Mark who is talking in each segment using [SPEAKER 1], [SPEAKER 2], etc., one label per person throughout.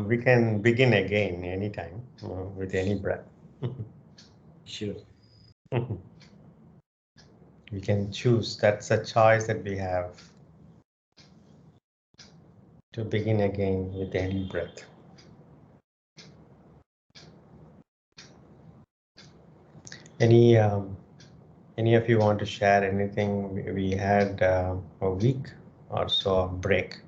[SPEAKER 1] We can begin again anytime with any breath.
[SPEAKER 2] Sure.
[SPEAKER 1] We can choose. That's a choice that we have to begin again with any breath. Any of you want to share anything? We had a week or so of break.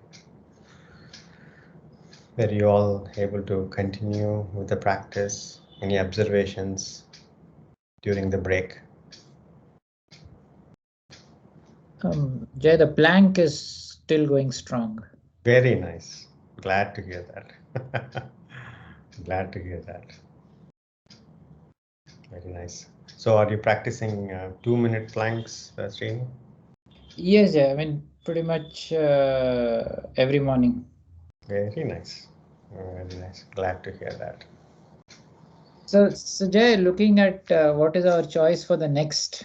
[SPEAKER 1] Were you all able to continue with the practice? Any observations during the break?
[SPEAKER 3] Jay, the plank is still going strong.
[SPEAKER 1] Very nice. Glad to hear that. Glad to hear that. Very nice. So are you practicing 2-minute planks, Srini?
[SPEAKER 3] Yes, yeah, I mean, pretty much every morning.
[SPEAKER 1] Very nice. Very nice. Glad to hear that.
[SPEAKER 3] So Jay, looking at what is our choice for the next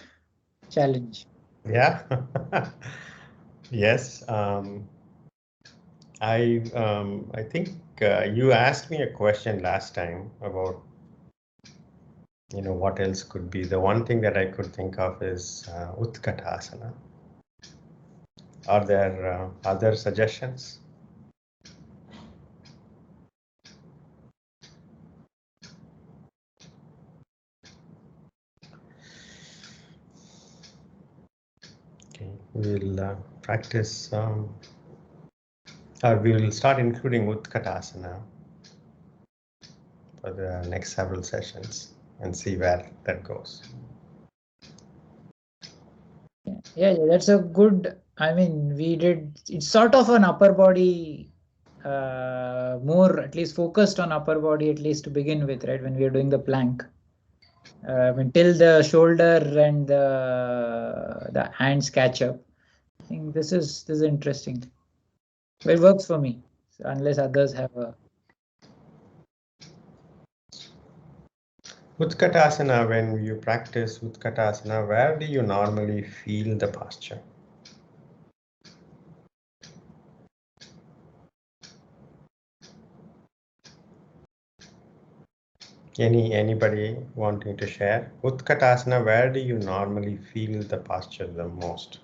[SPEAKER 3] challenge?
[SPEAKER 1] Yeah. Yes. I think you asked me a question last time about what else could be. The one thing that I could think of is Utkatasana. Are there other suggestions? Okay, we'll practice, or we will start including Uthkatasana for the next several sessions and see where that goes.
[SPEAKER 3] Yeah, that's a good. I mean, we did. It's sort of an upper body, more at least focused on upper body at least to begin with, right? When we are doing the plank. I mean, till the shoulder and the hands catch up. I think this is interesting. It works for me, unless others have a.
[SPEAKER 1] Uthkatasana, when you practice Uthkatasana, where do you normally feel the posture? Anybody wanting to share? Uthkatasana, where do you normally feel the posture the most?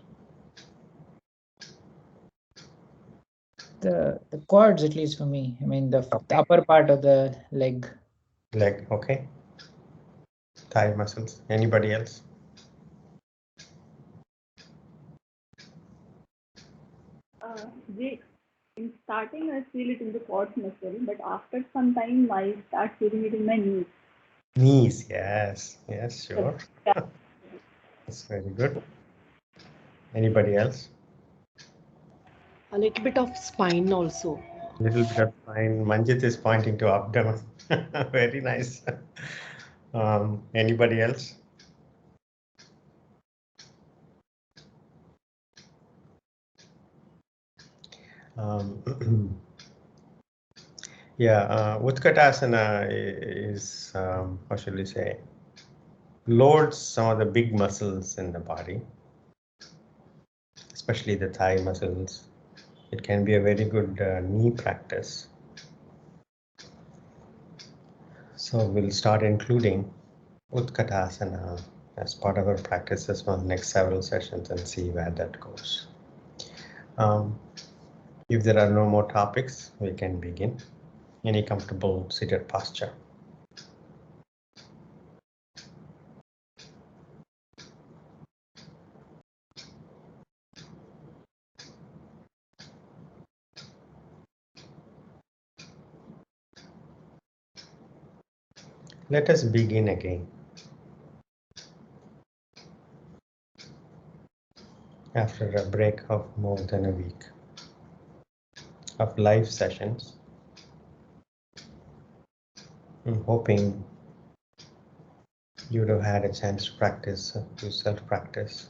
[SPEAKER 3] The quads, at least for me. I mean, the upper part of the leg.
[SPEAKER 1] Leg, okay. Thigh muscles. Anybody else?
[SPEAKER 4] In starting, I feel it in the quads muscle, but after some time, I start feeling it in my knees.
[SPEAKER 1] Knees, yes, sure.
[SPEAKER 4] Yeah.
[SPEAKER 1] That's very good. Anybody else?
[SPEAKER 5] A little bit of spine also.
[SPEAKER 1] Little bit of spine. Manjit is pointing to abdomen. Very nice. Anybody else? Yeah, Utkatasana is, how shall we say, loads some of the big muscles in the body, especially the thigh muscles. It can be a very good knee practice. So we'll start including Utkatasana as part of our practices for the next several sessions and see where that goes. If there are no more topics, we can begin. Any comfortable seated posture. Let us begin again. After a break of more than a week of live sessions, I'm hoping you would have had a chance to practice, to self-practice.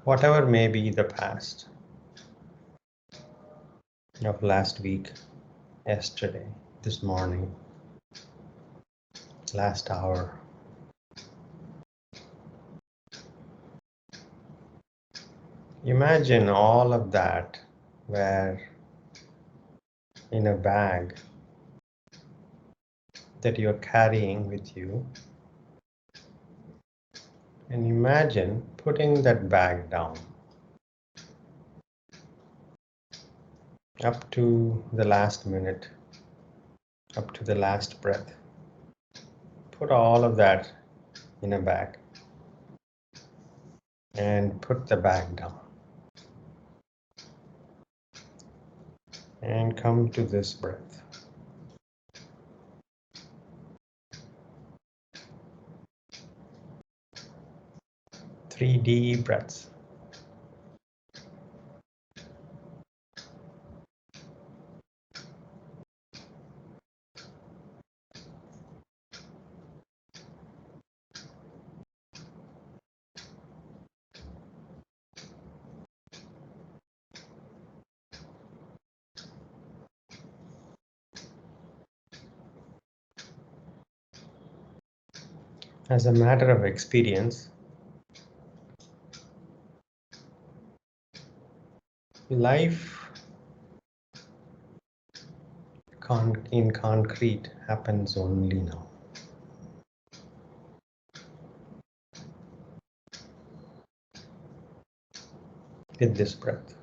[SPEAKER 1] Whatever may be the past of last week, yesterday, this morning, last hour. Imagine all of that were in a bag that you're carrying with you. And imagine putting that bag down up to the last minute, up to the last breath. Put all of that in a bag and put the bag down. And come to this breath. 3 deep breaths. As a matter of experience, life in concrete happens only now. With this breath.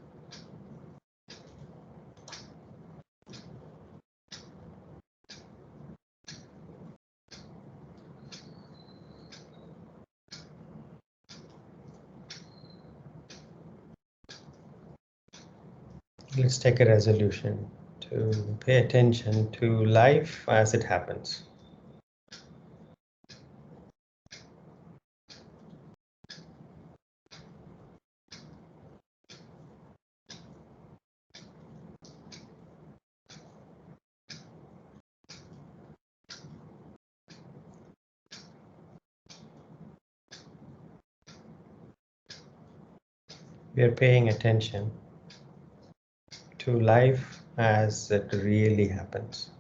[SPEAKER 1] Let's take a resolution to pay attention to life as it happens. We are paying attention to life as it really happens.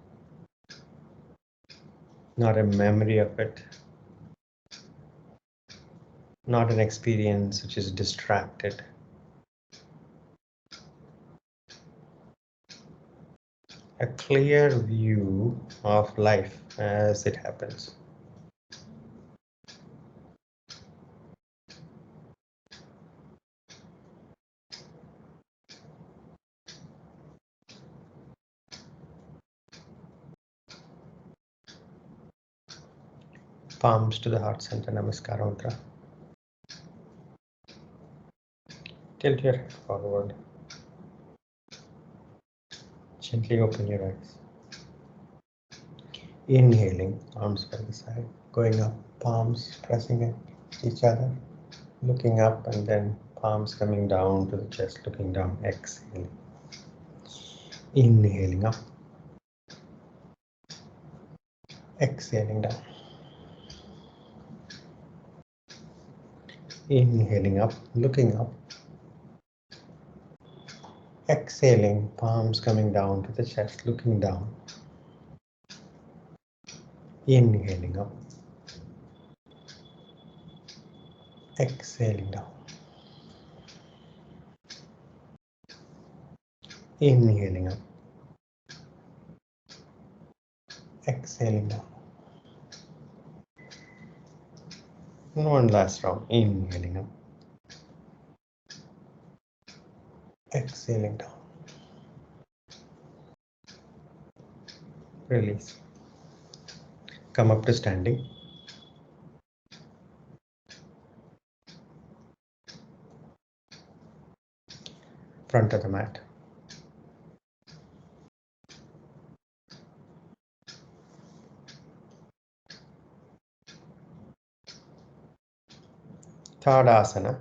[SPEAKER 1] Not a memory of it. Not an experience which is distracted. A clear view of life as it happens. Palms to the heart center, Namaskar Mudra. Tilt your head forward. Gently open your eyes. Inhaling, arms by the side, going up, palms pressing at each other, looking up, and then palms coming down to the chest, looking down, exhaling. Inhaling up, exhaling down. Inhaling up, looking up. Exhaling, palms coming down to the chest, looking down. Inhaling up. Exhaling down. Inhaling up. Exhaling down. And one last round. Inhaling up. Exhaling down. Release. Come up to standing. Front of the mat. Tadasana.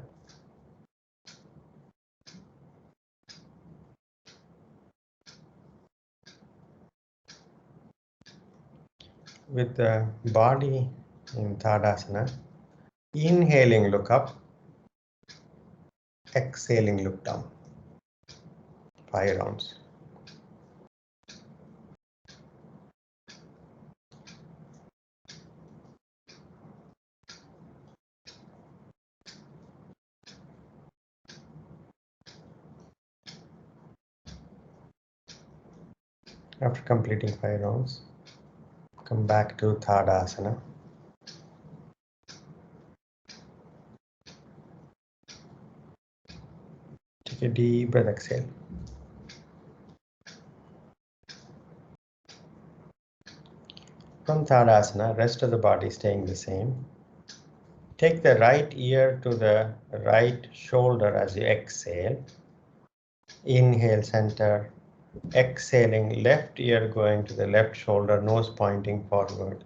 [SPEAKER 1] With the body in Tadasana, inhaling, look up. Exhaling, look down. 5 rounds. After completing 5 rounds, come back to Tadasana. Take a deep breath, exhale. From Tadasana, rest of the body staying the same. Take the right ear to the right shoulder as you exhale. Inhale, center. Exhaling, left ear going to the left shoulder, nose pointing forward.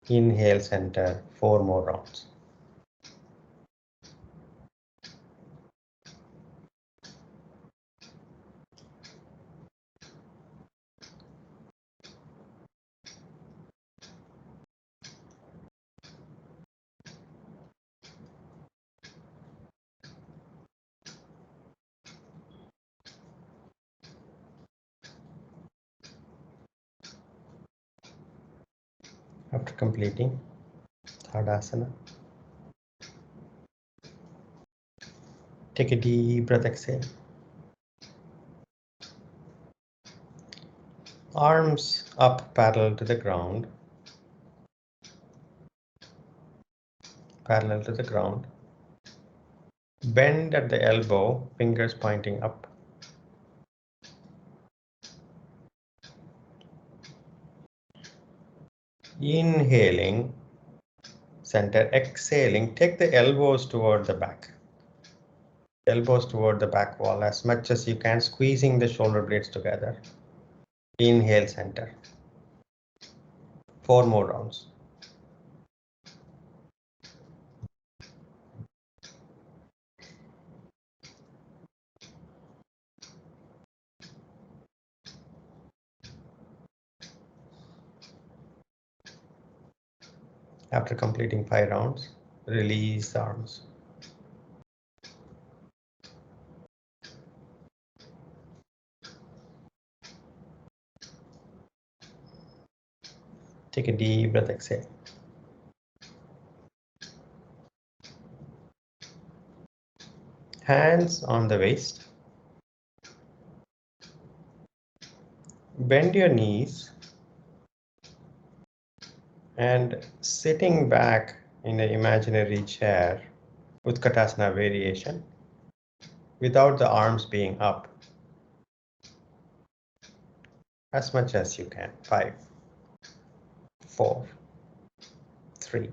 [SPEAKER 1] Inhale, center. 4 more rounds. After completing Tadasana, take a deep breath, exhale. Arms up parallel to the ground. Parallel to the ground. Bend at the elbow, fingers pointing up. Inhaling, center. Exhaling, take the elbows toward the back. Elbows toward the back wall as much as you can, squeezing the shoulder blades together. Inhale, center. 4 more rounds. After completing 5 rounds, release the arms. Take a deep breath, exhale. Hands on the waist. Bend your knees and sitting back in an imaginary chair, Utkatasana variation, without the arms being up, as much as you can. 5, 4, 3,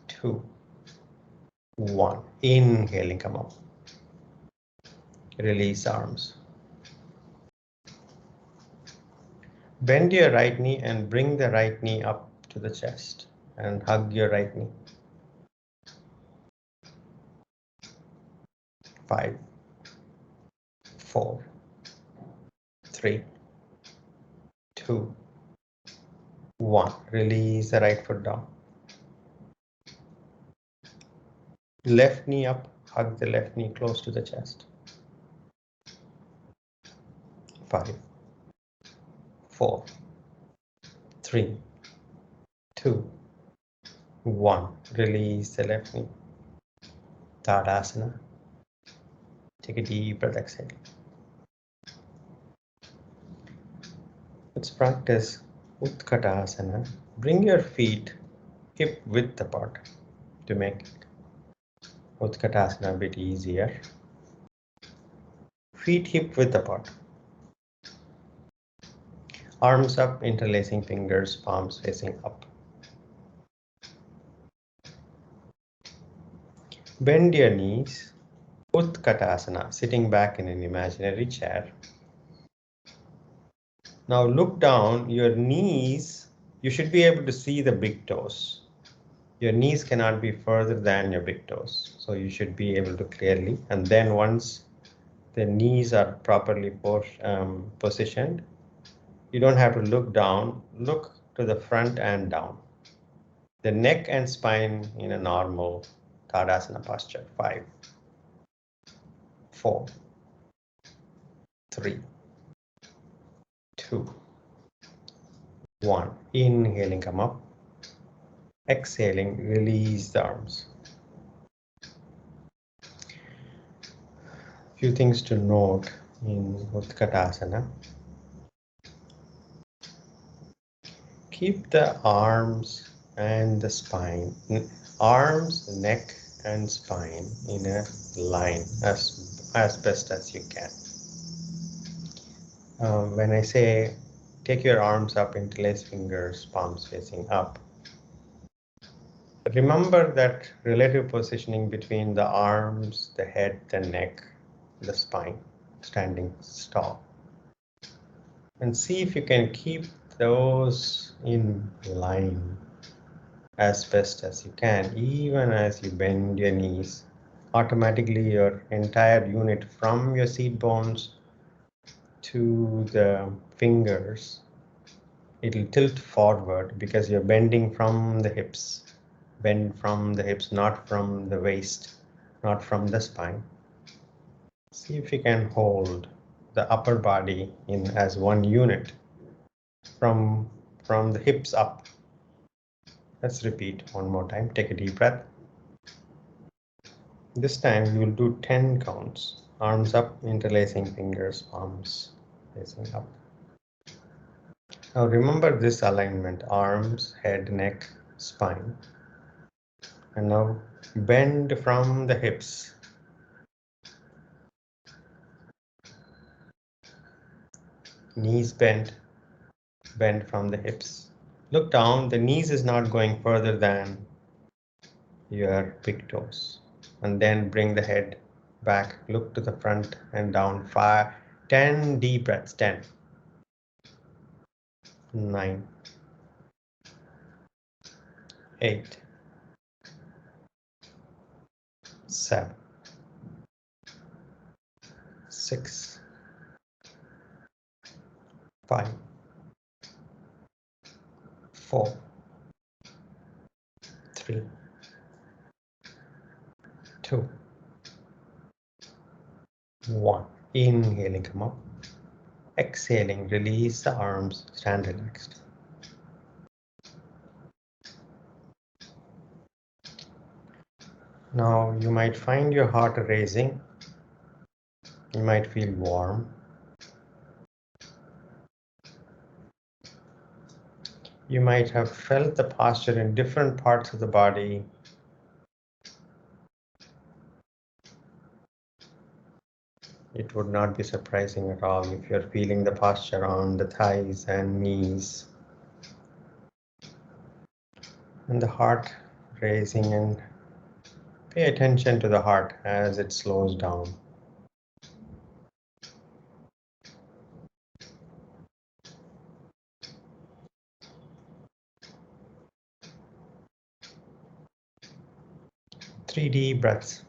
[SPEAKER 1] 2, 1. Inhaling, come up. Release arms. Bend your right knee and bring the right knee up to the chest and hug your right knee. 5, 4, 3, 2, 1. Release the right foot down. Left knee up, hug the left knee close to the chest. 5, 4, 3, 2, 1. Release the left knee. Tadasana. Take a deep breath, exhale. Let's practice Utkatasana. Bring your feet hip width apart to make Uthkatasana a bit easier. Feet hip width apart. Arms up, interlacing fingers, palms facing up. Bend your knees. Uthkatasana, sitting back in an imaginary chair. Now look down, your knees, you should be able to see the big toes. Your knees cannot be further than your big toes. So you should be able to clearly, and then once the knees are properly positioned, you don't have to look down, look to the front and down. The neck and spine in a normal Tadasana posture. 5, 4, 3, 2, 1. Inhaling, come up. Exhaling, release the arms. Few things to note in Uthkatasana. keep the arms and the spine, arms, neck, and spine in a line as best as you can. When I say take your arms up, interlace fingers, palms facing up, remember that relative positioning between the arms, the head, the neck, the spine, standing tall. And see if you can keep those in line as best as you can, even as you bend your knees. Automatically, your entire unit from your seat bones to the fingers, it'll tilt forward because you're bending from the hips. Bend from the hips, not from the waist, not from the spine. See if you can hold the upper body in as one unit from the hips up. Let's repeat one more time. Take a deep breath. This time we will do 10 counts. Arms up, interlacing fingers, palms facing up. Now remember this alignment: arms, head, neck, spine. And now bend from the hips. Knees bent, bend from the hips. Look down, the knees is not going further than your big toes. And then bring the head back, look to the front and down. 10 deep breaths. 10, 9, 8, 7, 6, 5, 4, 3, 2, 1. Inhaling, come up. Exhaling, release the arms, stand relaxed. Now you might find your heart racing. You might feel warm. You might have felt the posture in different parts of the body. It would not be surprising at all if you're feeling the posture on the thighs and knees. And the heart racing, and pay attention to the heart as it slows down. Three deep breaths.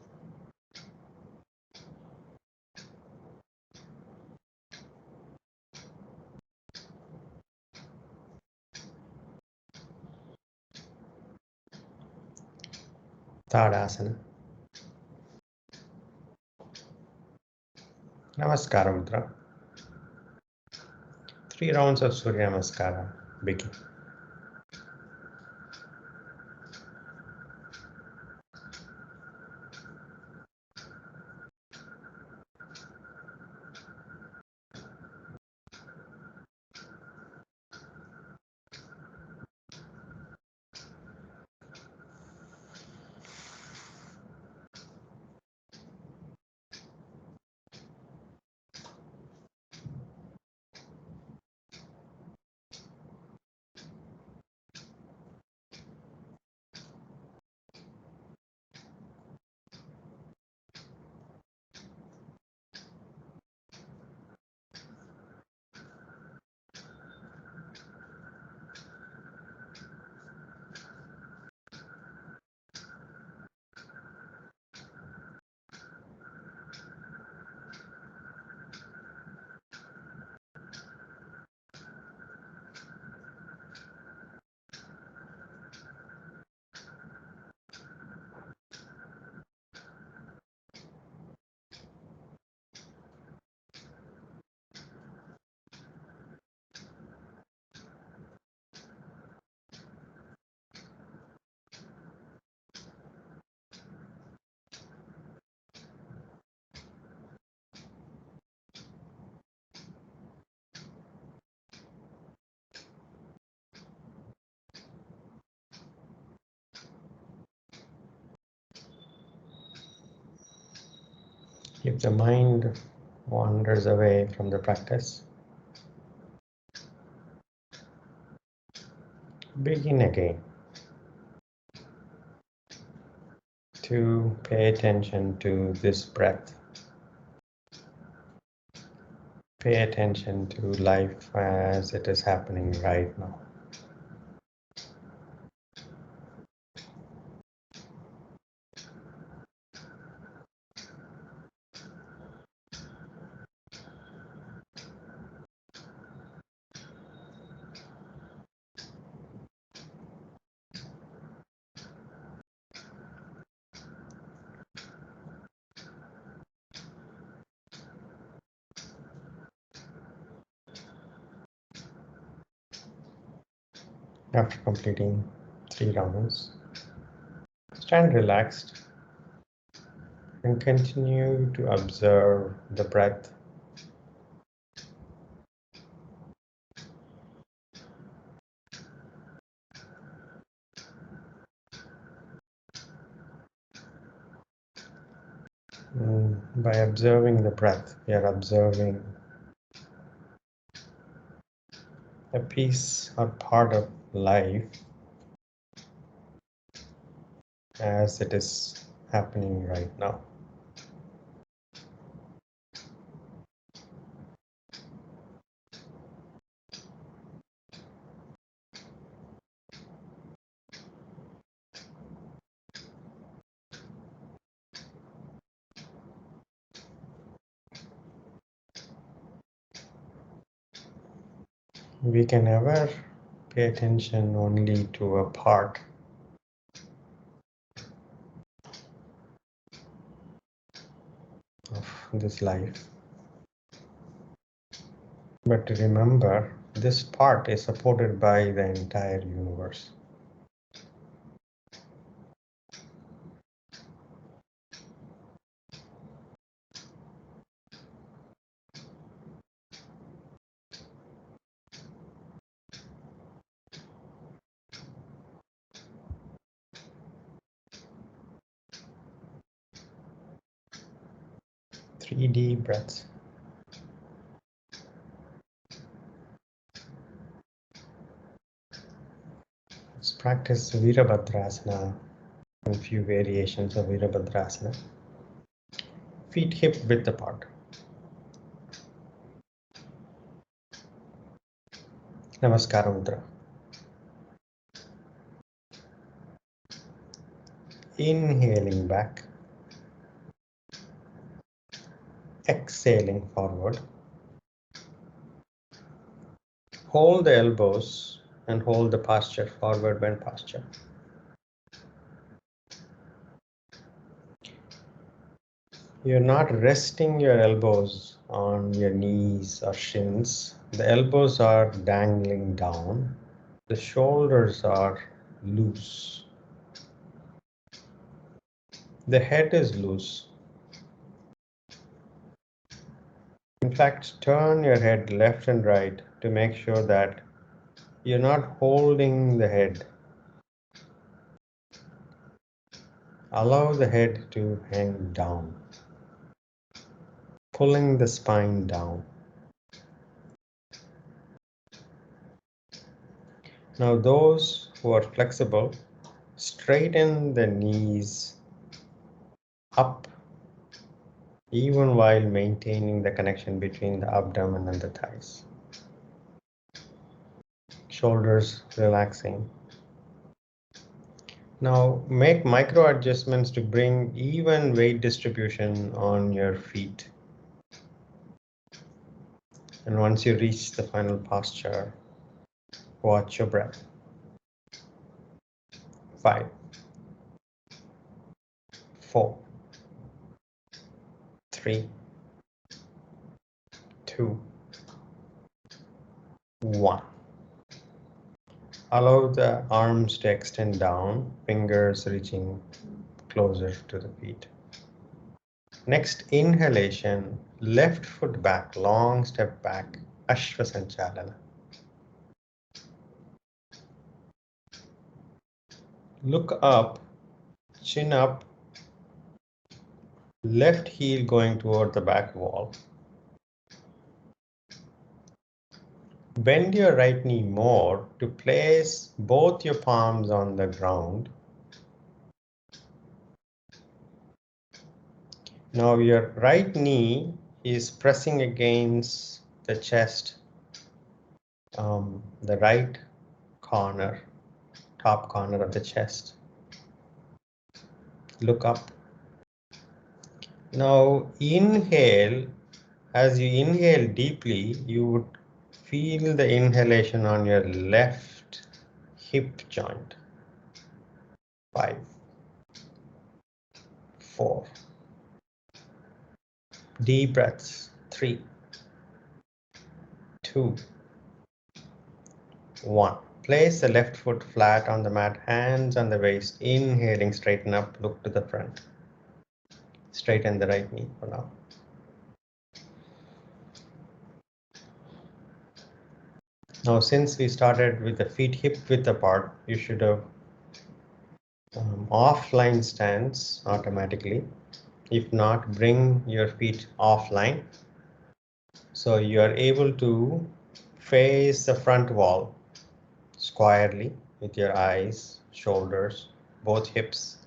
[SPEAKER 1] Tadasana. Namaskar Mudra. 3 rounds of Surya Namaskar. Begin. If the mind wanders away from the practice, begin again to pay attention to this breath. Pay attention to life as it is happening right now. After completing 3 rounds, stand relaxed and continue to observe the breath. By observing the breath, we are observing a piece or part of life as it is happening right now. We can never pay attention only to a part of this life. But remember, this part is supported by the entire universe. Three deep breaths. Let's practice Veerabhadrasana and a few variations of Veerabhadrasana. Feet hip width apart. Namaskar Mudra. Inhaling back. Exhaling forward. Hold the elbows and hold the posture, forward bend posture. You're not resting your elbows on your knees or shins. The elbows are dangling down. The shoulders are loose. The head is loose. In fact, turn your head left and right to make sure that you're not holding the head. Allow the head to hang down, pulling the spine down. Now those who are flexible, straighten the knees up, even while maintaining the connection between the abdomen and the thighs. Shoulders relaxing. Now make micro adjustments to bring even weight distribution on your feet. And once you reach the final posture, watch your breath. 5, 4, 3, 2, 1. Allow the arms to extend down, fingers reaching closer to the feet. Next inhalation, left foot back, long step back, Ashvasanchalana. Look up, chin up, Left heel going toward the back wall. Bend your right knee more to place both your palms on the ground. Now your right knee is pressing against the chest, the right corner, top corner of the chest. Look up. Now inhale. As you inhale deeply, you would feel the inhalation on your left hip joint. 5, 4. Deep breaths. 3, 2, 1. Place the left foot flat on the mat, hands on the waist. Inhaling, straighten up, look to the front. Straighten the right knee for now. Now, since we started with the feet hip width apart, you should have offline stance automatically. If not, bring your feet offline. So you are able to face the front wall squarely with your eyes, shoulders, both hips.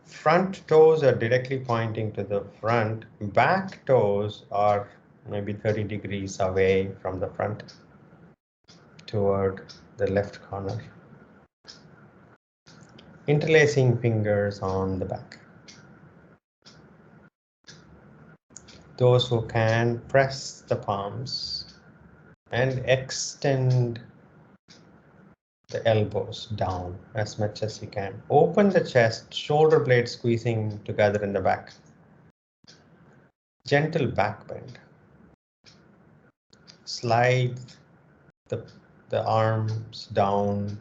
[SPEAKER 1] Front toes are directly pointing to the front. Back toes are maybe 30 degrees away from the front toward the left corner. Interlacing fingers on the back. Those who can, press the palms and extend the elbows down as much as you can. Open the chest, shoulder blades squeezing together in the back. Gentle back bend. Slide the arms down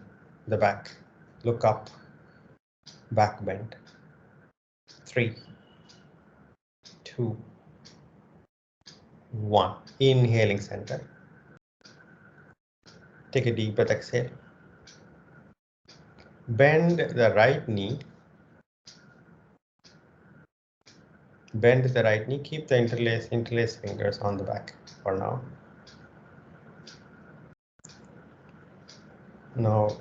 [SPEAKER 1] the back. Look up, back bend. 3, 2, 1. Inhaling center. Take a deep breath, exhale. Bend the right knee. Bend the right knee. Keep the interlaced fingers on the back for now. Now,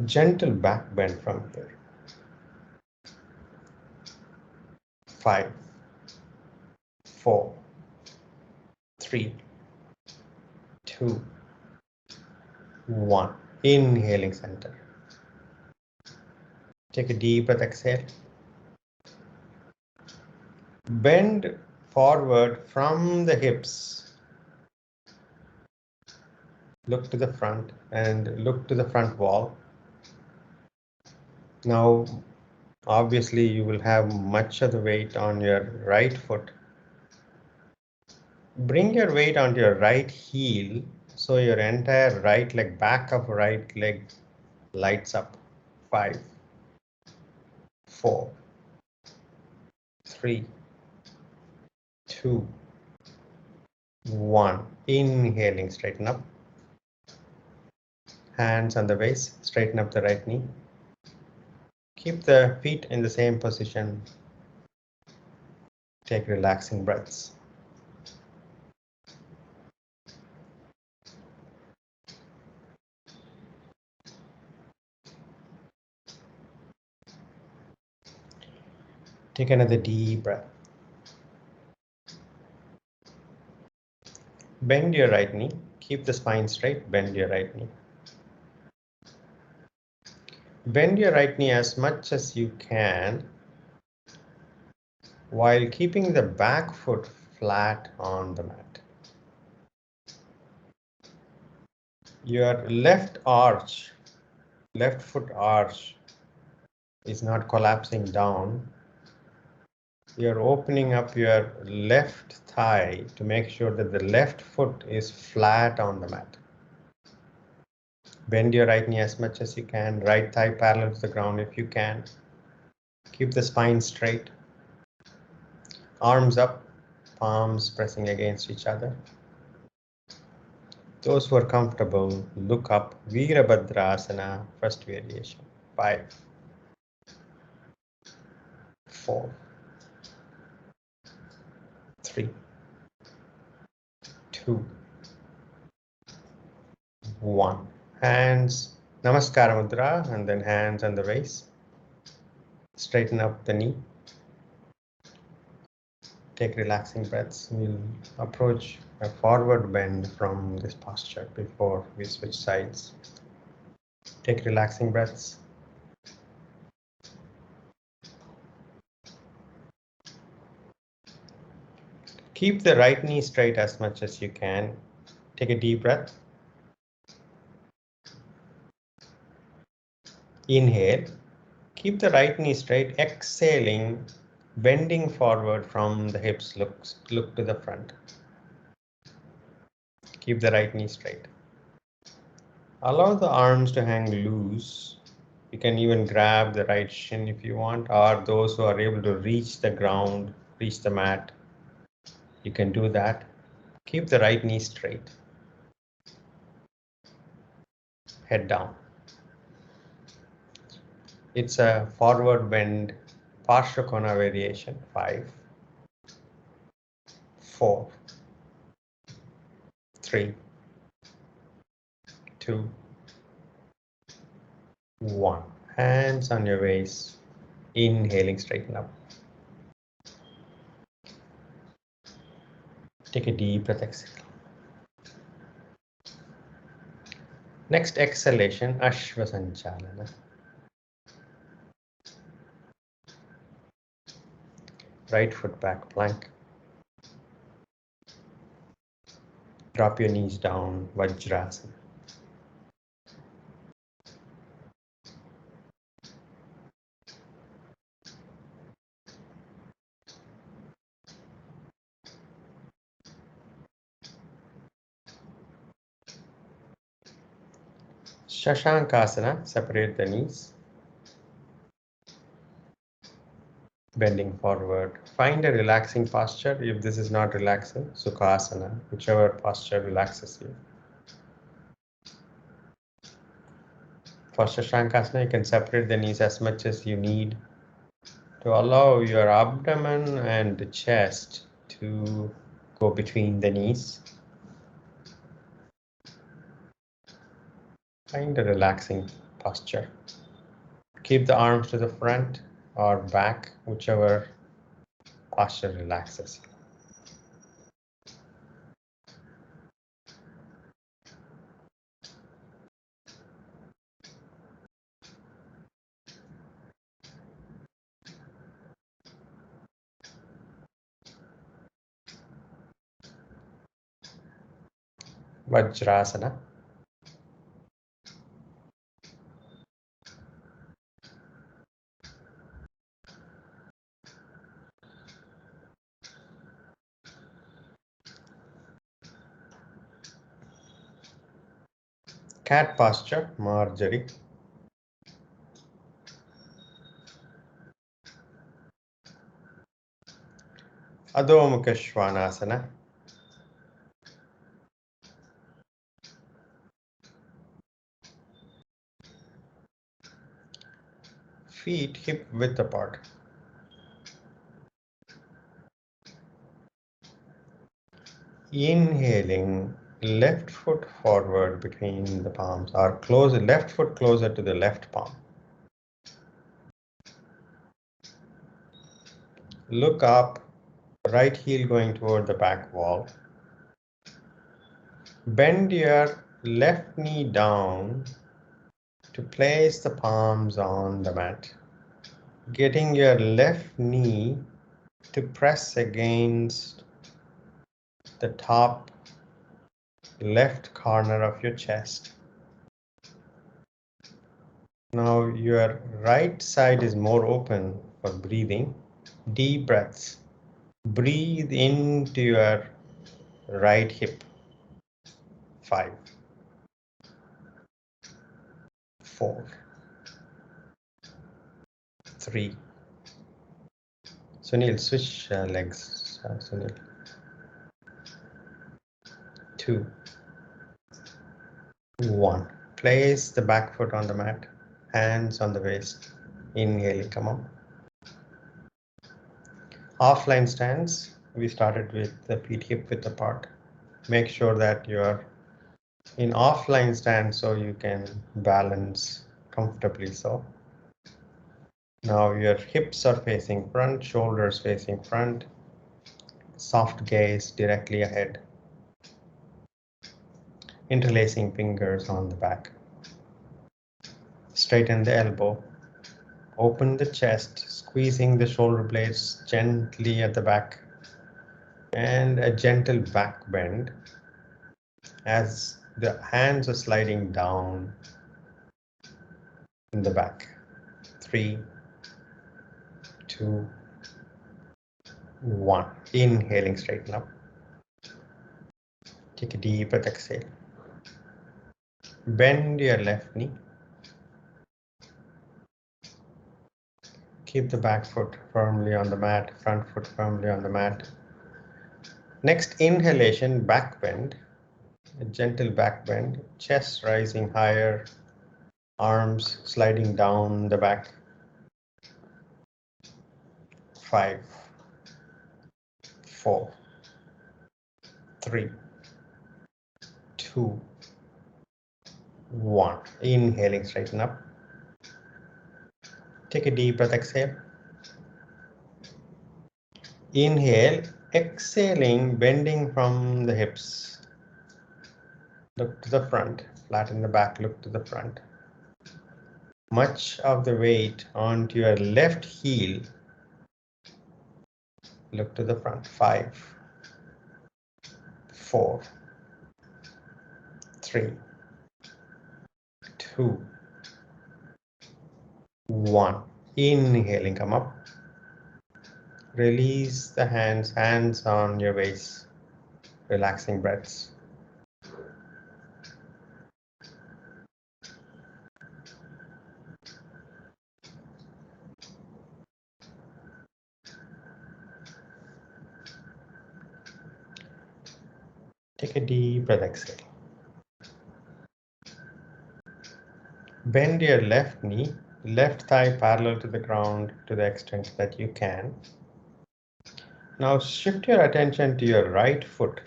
[SPEAKER 1] gentle back bend from here. 5, 4, 3, 2, 1. Inhaling center. Take a deep breath, exhale. Bend forward from the hips. Look to the front and look to the front wall. Now, obviously, you will have much of the weight on your right foot. Bring your weight onto your right heel so your entire right leg, back of right leg lights up. 5, 4, 3, 2, 1. Inhaling, straighten up. Hands on the waist, straighten up the right knee. Keep the feet in the same position. Take relaxing breaths. Take another deep breath. Bend your right knee. Keep the spine straight. Bend your right knee. Bend your right knee as much as you can while keeping the back foot flat on the mat. Your left foot arch is not collapsing down. You're opening up your left thigh to make sure that the left foot is flat on the mat. Bend your right knee as much as you can. Right thigh parallel to the ground if you can. Keep the spine straight. Arms up, palms pressing against each other. Those who are comfortable, look up. Veerabhadrasana, first variation. 5, 4, 3, 2, 1. Hands, Namaskar Mudra, and then hands on the waist. Straighten up the knee. Take relaxing breaths. We'll approach a forward bend from this posture before we switch sides. Take relaxing breaths. Keep the right knee straight as much as you can. Take a deep breath. Inhale. Keep the right knee straight. Exhaling, bending forward from the hips. Look to the front. Keep the right knee straight. Allow the arms to hang loose. You can even grab the right shin if you want, or those who are able to reach the ground, reach the mat, you can do that. Keep the right knee straight. Head down. It's a forward bend Parshakona variation. 5, 4, 3, 2, 1. Hands on your waist. Inhaling, straighten up. Take a deep breath, exhale. Next exhalation, Ashvasanchalana. Right foot back plank. Drop your knees down, Vajrasana. Shashankasana, separate the knees. Bending forward. Find a relaxing posture. If this is not relaxing, Sukhasana, whichever posture relaxes you. For Shashankasana, you can separate the knees as much as you need to allow your abdomen and the chest to go between the knees. Find a relaxing posture. Keep the arms to the front or back, whichever posture relaxes you. Vajrasana. Cat posture, Marjorie. Adho Mukha Svanasana. Feet hip width apart. Inhaling, left foot forward between the palms, or closer, left foot closer to the left palm. Look up, right heel going toward the back wall. Bend your left knee down to place the palms on the mat. Getting your left knee to press against the top left corner of your chest. Now your right side is more open for breathing. Deep breaths. Breathe into your right hip. 5, 4, 3. Sunil, switch legs. Sunil. 2, 1. Place the back foot on the mat. Hands on the waist. Inhaling, come on. Offline stance. we started with the feet hip width apart. Make sure that you're in offline stance so you can balance comfortably. So now your hips are facing front, shoulders facing front, soft gaze directly ahead, interlacing fingers on the back. Straighten the elbow, open the chest, squeezing the shoulder blades gently at the back, and a gentle back bend as the hands are sliding down in the back. 3, 2, 1. Inhaling, straighten up. Take a deep breath, exhale. Bend your left knee. Keep the back foot firmly on the mat, front foot firmly on the mat. Next inhalation, back bend. A gentle back bend, chest rising higher, arms sliding down the back. 5, 4, 3, 2, 1. Inhaling, straighten up. Take a deep breath, exhale. Inhale, exhaling, bending from the hips. Look to the front, flatten the back, look to the front. Much of the weight onto your left heel. Look to the front. 5, 4, 3, 2, 1. Inhaling, come up. Release the hands, hands on your waist. Relaxing breaths. Take a deep breath, exhale. Bend your left knee, left thigh parallel to the ground to the extent that you can. Now shift your attention to your right foot.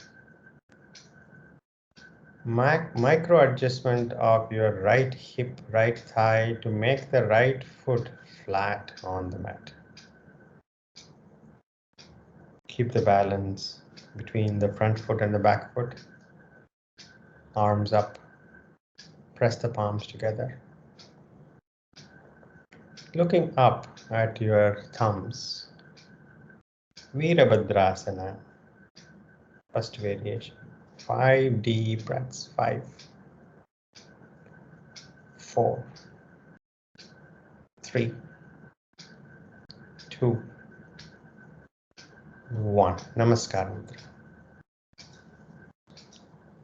[SPEAKER 1] Micro adjustment of your right hip, right thigh to make the right foot flat on the mat. Keep the balance between the front foot and the back foot. Arms up. Press the palms together. Looking up at your thumbs. Veerabhadrasana. First variation. 5 deep breaths. 5, 4, 3, 2, 1. Namaskar mudra.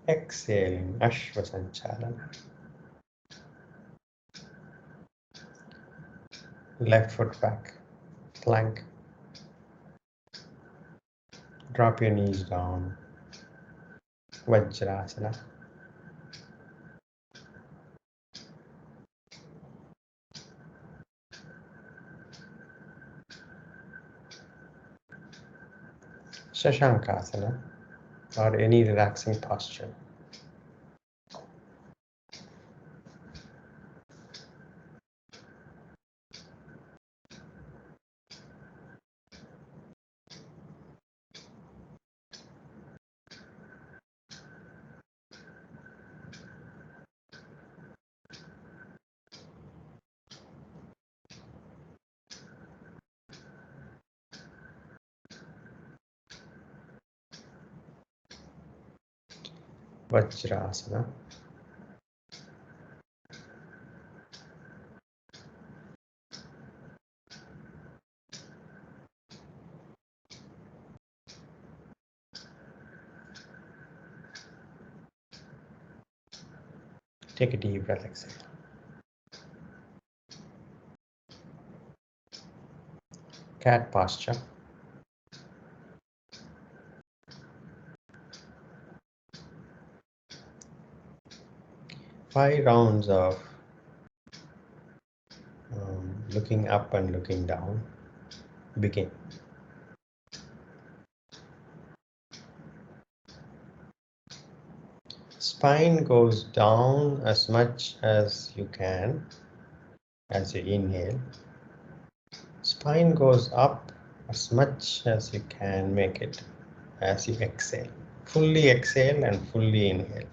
[SPEAKER 1] Exhaling, Ashvasanchalana. Left foot back, plank. Drop your knees down. Vajrasana. Shashankasana, or any relaxing posture. Vajrasana. Take a deep breath, exhale. Cat posture. Five rounds of looking up and looking down. Begin. Spine goes down as much as you can as you inhale. Spine goes up as much as you can make it as you exhale. Fully exhale and fully inhale.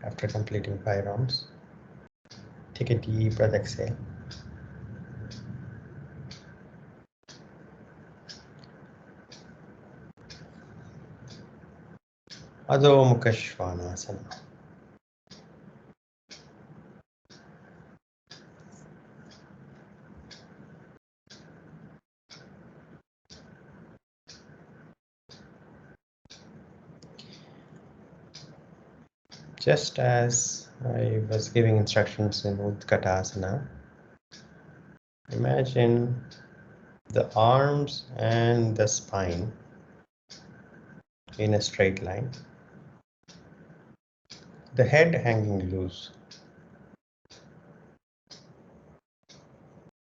[SPEAKER 1] After completing 5 rounds, take a deep breath, exhale. Adho Mukha Svanasana. Just as I was giving instructions in Utkatasana, imagine the arms and the spine in a straight line, the head hanging loose,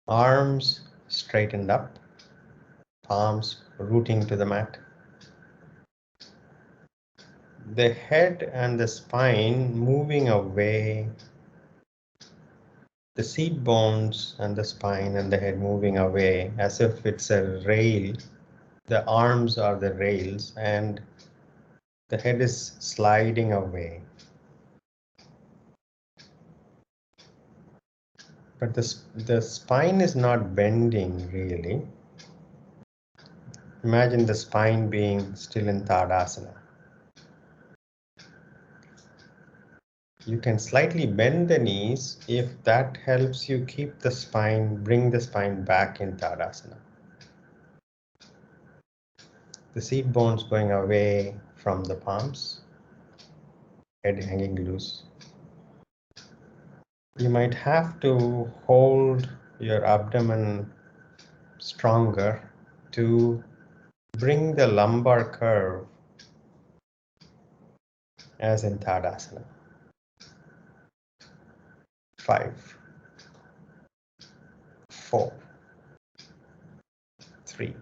[SPEAKER 1] arms straightened up, palms rooting to the mat. The head and the spine moving away, the seat bones and the spine and the head moving away as if it's a rail. The arms are the rails and the head is sliding away. But the spine is not bending really. Imagine the spine being still in Tadasana. You can slightly bend the knees if that helps you keep the spine, bring the spine back in Tadasana. The seat bones going away from the palms, head hanging loose. You might have to hold your abdomen stronger to bring the lumbar curve as in Tadasana. 5, 4, 3,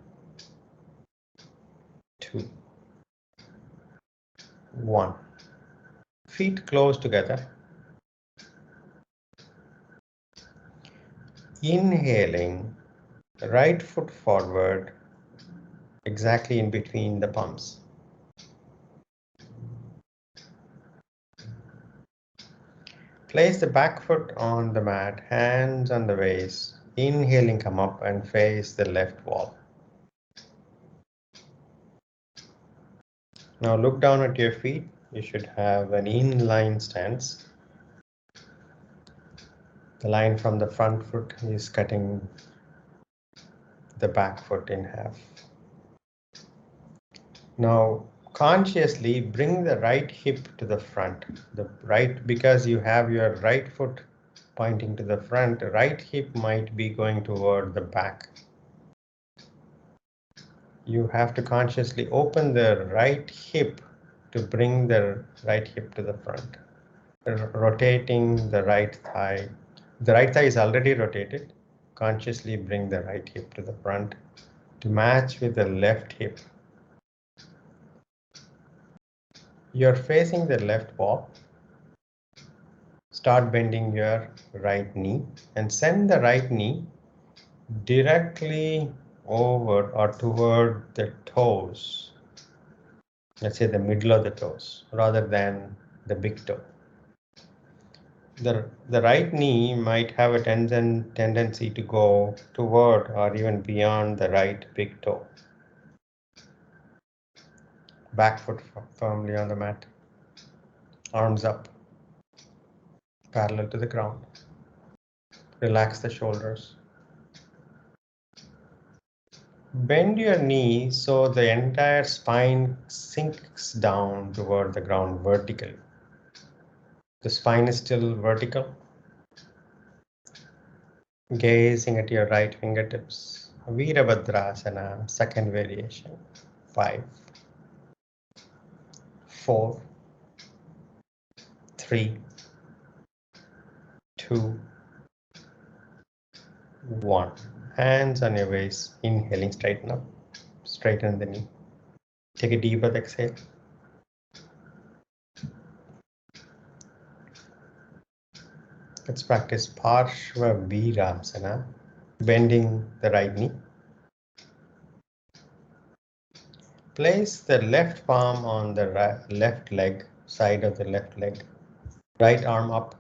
[SPEAKER 1] 2, 1. Feet close together. Inhaling, right foot forward, exactly in between the palms. Place the back foot on the mat, hands on the waist. Inhaling, come up and face the left wall. Now look down at your feet. You should have an inline stance. The line from the front foot is cutting the back foot in half. Now consciously bring the right hip to the front. Because you have your right foot pointing to the front, right hip might be going toward the back. You have to consciously open the right hip to bring the right hip to the front. Rotating the right thigh. The right thigh is already rotated. Consciously bring the right hip to the front to match with the left hip. You're facing the left wall. Start bending your right knee and send the right knee directly over or toward the toes. Let's say the middle of the toes rather than the big toe. The right knee might have a tendency to go toward or even beyond the right big toe. Back foot firmly on the mat. Arms up, parallel to the ground. Relax the shoulders. Bend your knee so the entire spine sinks down toward the ground vertically. The spine is still vertical. Gazing at your right fingertips. Veerabhadrasana, second variation. 5, 4, 3, 2, 1. Hands on your waist. Inhaling, straighten up. Straighten the knee. Take a deep breath, exhale. Let's practice Parshva Veerabhadrasana, bending the right knee. Place the left palm on the left leg, side of the left leg. Right arm up.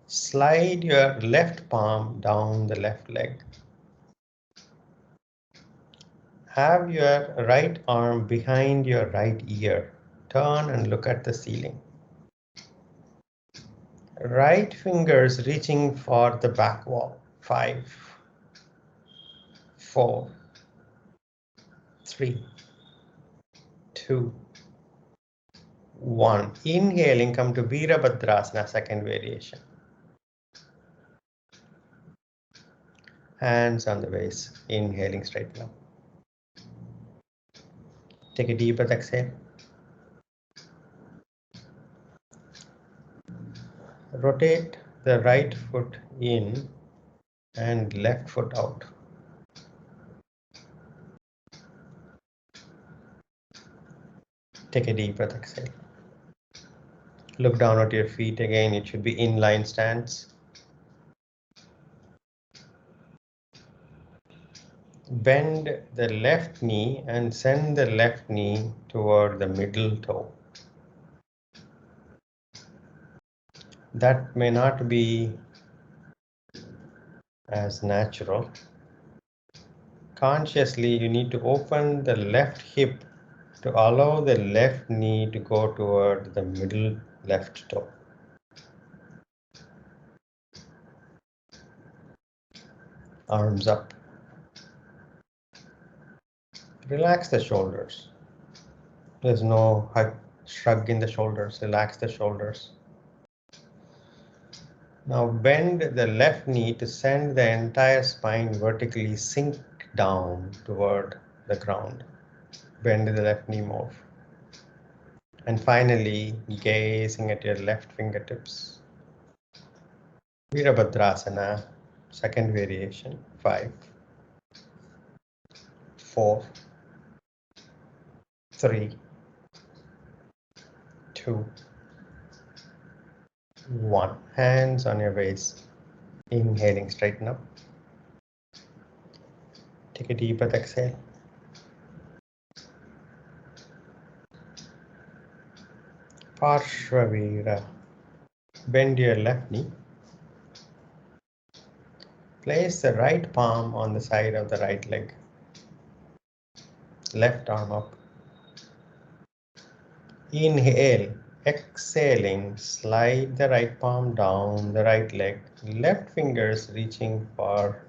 [SPEAKER 1] Slide your left palm down the left leg. Have your right arm behind your right ear. Turn and look at the ceiling. Right fingers reaching for the back wall. 5, 4, 3, 2, 1. Inhaling, come to Veerabhadrasana, second variation. Hands on the waist. Inhaling, straighten up. Take a deep breath, exhale. Rotate the right foot in and left foot out. Take a deep breath, exhale. Look down at your feet again. It should be inline stance. Bend the left knee and send the left knee toward the middle toe. That may not be as natural. Consciously, you need to open the left hip to allow the left knee to go toward the middle left toe. Arms up. Relax the shoulders. There's no shrug in the shoulders. Relax the shoulders. Now bend the left knee to send the entire spine vertically sink down toward the ground. Bend the left knee more. And finally, gazing at your left fingertips. Veerabhadrasana, second variation. 5, 4, 3, 2, 1. Hands on your waist. Inhaling, straighten up. Take a deep breath, exhale. Parshva. Bend your left knee. Place the right palm on the side of the right leg. Left arm up. Inhale. Exhaling, slide the right palm down the right leg. Left fingers reaching for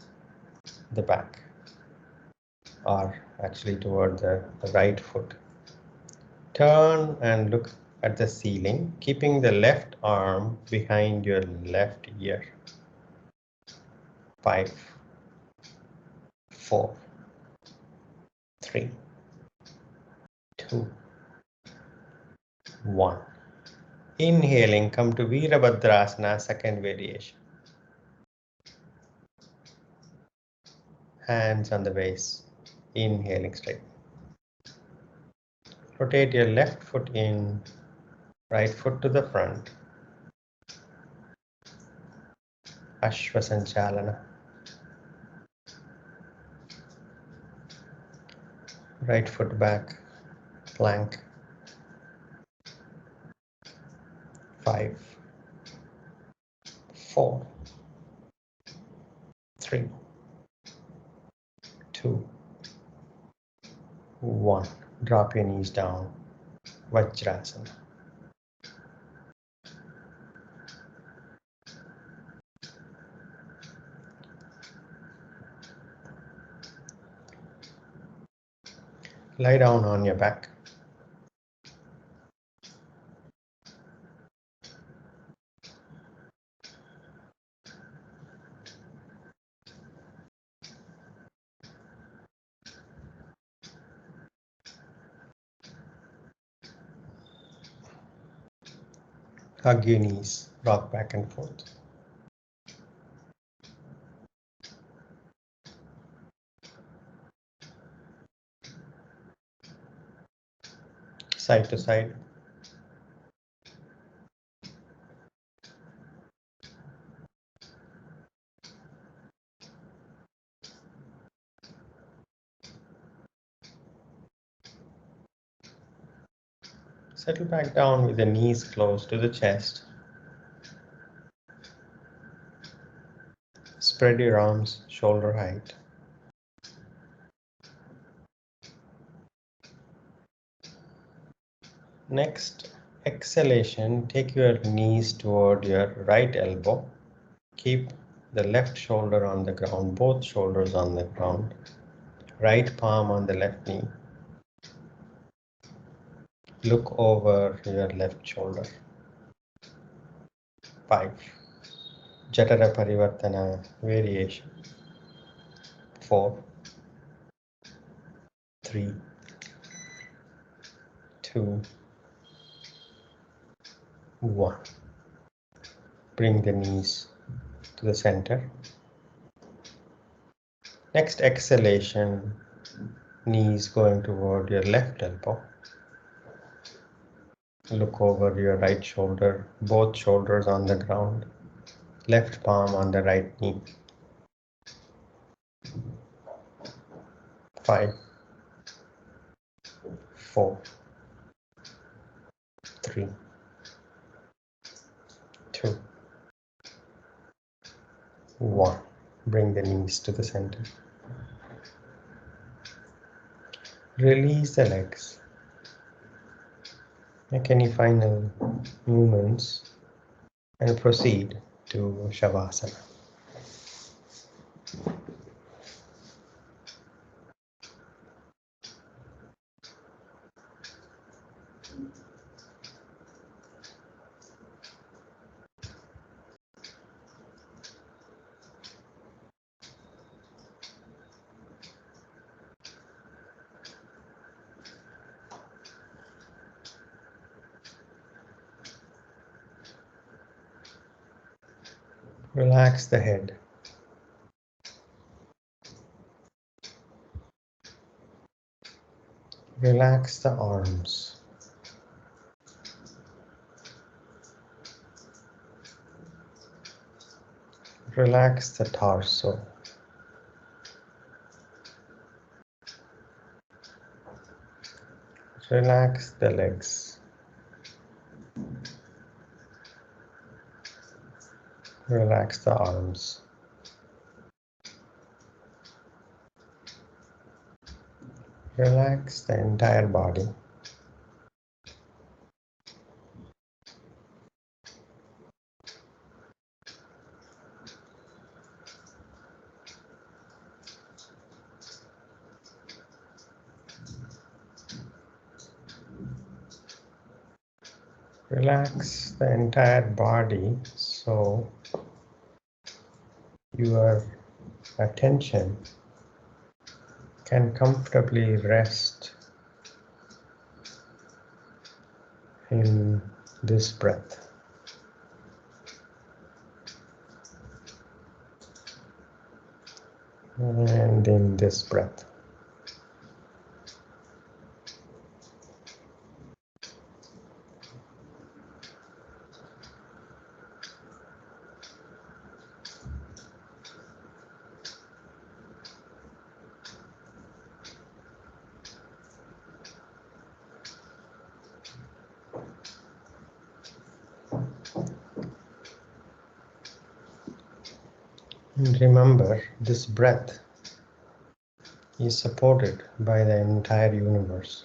[SPEAKER 1] the back, or actually toward the right foot. Turn and look at the ceiling, keeping the left arm behind your left ear. 5, 4, 3, 2, 1. Inhaling, come to Veerabhadrasana, second variation. Hands on the waist. Inhaling straight. Rotate your left foot in, right foot to the front. Shavasana. Right foot back, plank. 5, 4, 3, 2, 1. Drop your knees down. Vajrasana. Lie down on your back. Hug your knees, rock back and forth. Side to side. Settle back down with the knees close to the chest. Spread your arms shoulder height. Next exhalation, take your knees toward your right elbow. Keep the left shoulder on the ground, both shoulders on the ground. Right palm on the left knee. Look over your left shoulder. 5. Jatara Parivartana variation. 4, 3, 2, 1. Bring the knees to the center. Next exhalation, knees going toward your left elbow. Look over your right shoulder, both shoulders on the ground. Left palm on the right knee. 5, 4, 3, 2, 1. Bring the knees to the center. Release the legs. Make any final movements and proceed to Shavasana. Relax the head. Relax the arms. Relax the torso. Relax the legs. Relax the arms. Relax the entire body. Relax the entire body so your attention can comfortably rest in this breath. And in this breath. And remember, this breath is supported by the entire universe.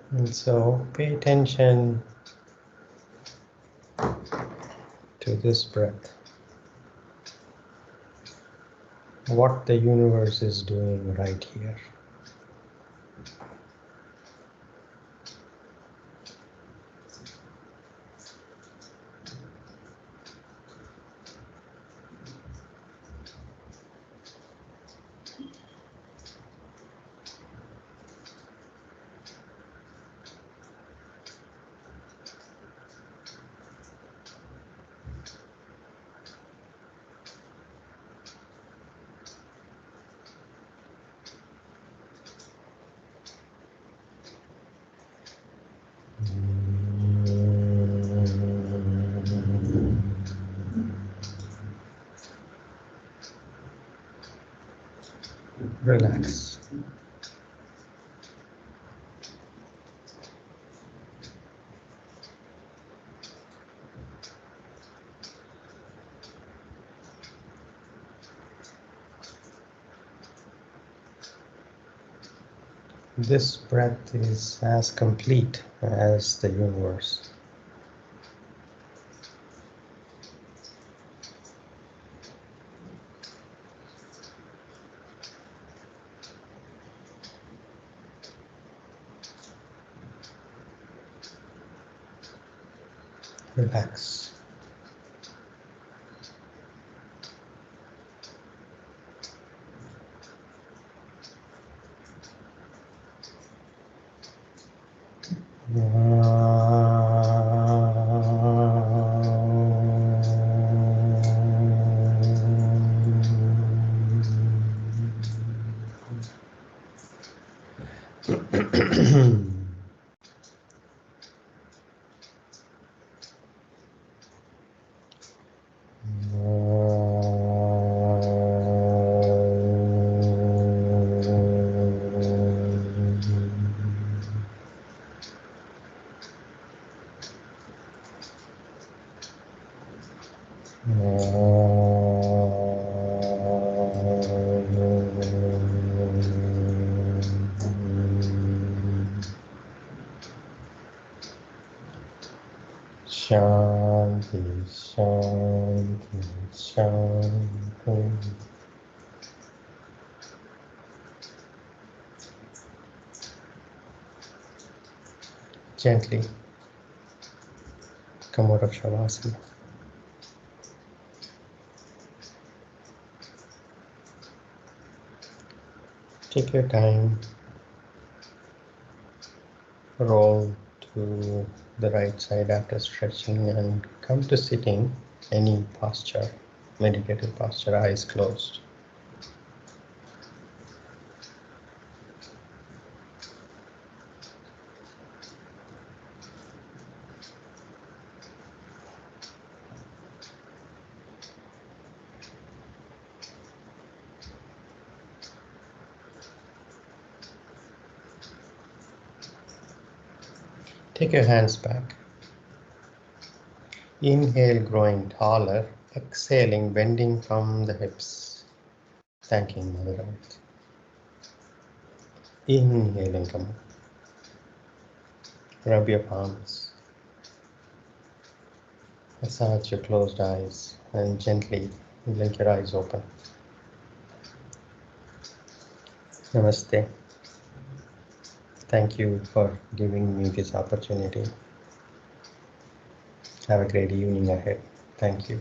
[SPEAKER 1] And so pay attention to this breath. What the universe is doing right here. Relax. This breath is as complete as the universe. Relax. Shanti, Shanti, Shanti. Gently come out of Shavasana. Take your time. Roll to the right side after stretching and come to sitting, any posture, meditative posture, eyes closed. Take your hands back. Inhale, growing taller. Exhaling, bending from the hips. Thanking Mother Earth. Inhaling, come up. Rub your palms. Massage your closed eyes and gently blink your eyes open. Namaste. Thank you for giving me this opportunity. Have a great evening ahead. Thank you.